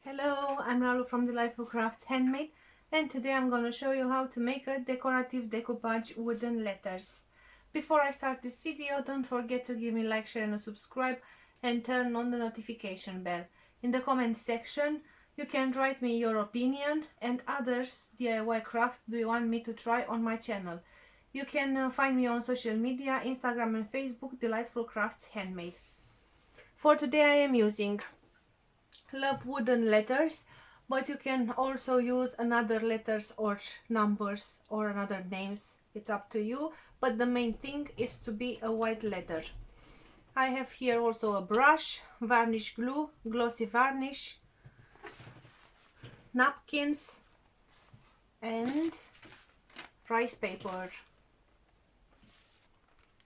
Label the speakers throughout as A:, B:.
A: Hello, I'm Ralu from Delightful Crafts Handmade, and today I'm going to show you how to make a decorative decoupage wooden letters. Before I start this video, don't forget to give me a like, share and a subscribe and turn on the notification bell. In the comment section you can write me your opinion and others DIY craft do you want me to try on my channel. You can find me on social media, Instagram and Facebook, Delightful Crafts Handmade. For today I am using love wooden letters, but you can also use another letters or numbers or another names, it's up to you, but the main thing is to be a white letter. I have here also a brush, varnish glue, glossy varnish, napkins and rice paper.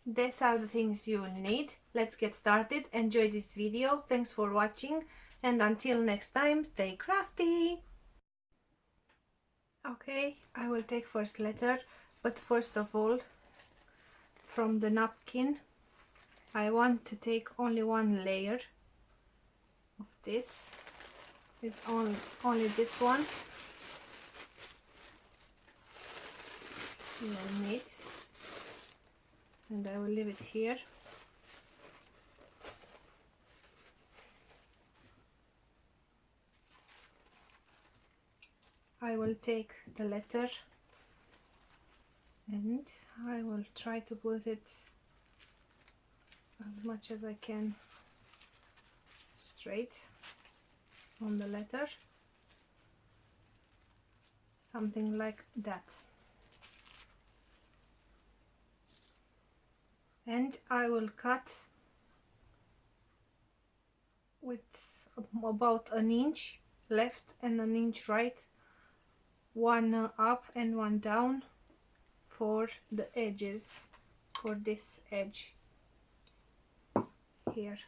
A: These are the things you need. Let's get started. Enjoy this video. Thanks for watching, and until next time, stay crafty. Okay, I will take first letter, but first of all, from the napkin I want to take only one layer of this. It's only this one. Laminate, and I will leave it here. I will take the letter and I will try to put it as much as I can straight on the letter, something like that. And I will cut with about an inch left and an inch right, one up and one down for the edges, for this edge here.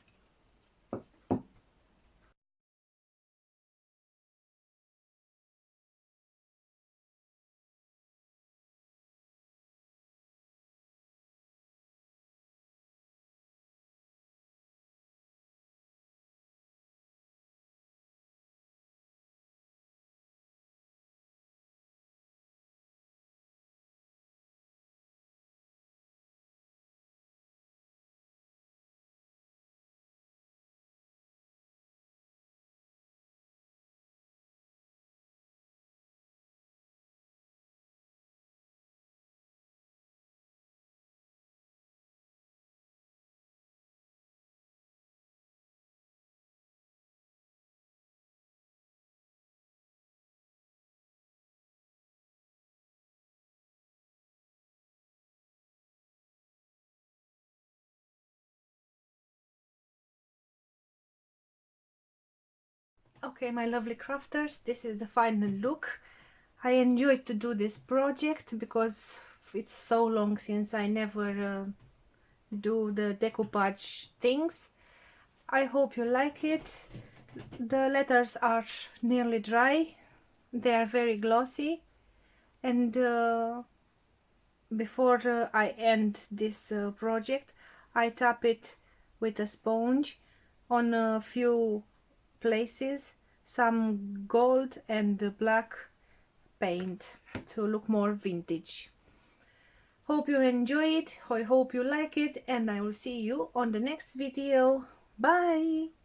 A: Okay, my lovely crafters, this is the final look. I enjoyed to do this project because it's so long since I never do the decoupage things. I hope you like it. The letters are nearly dry, they are very glossy, and before I end this project I tap it with a sponge on a few places, some gold and black paint to look more vintage. Hope you enjoy it, I hope you like it, and I will see you on the next video. Bye!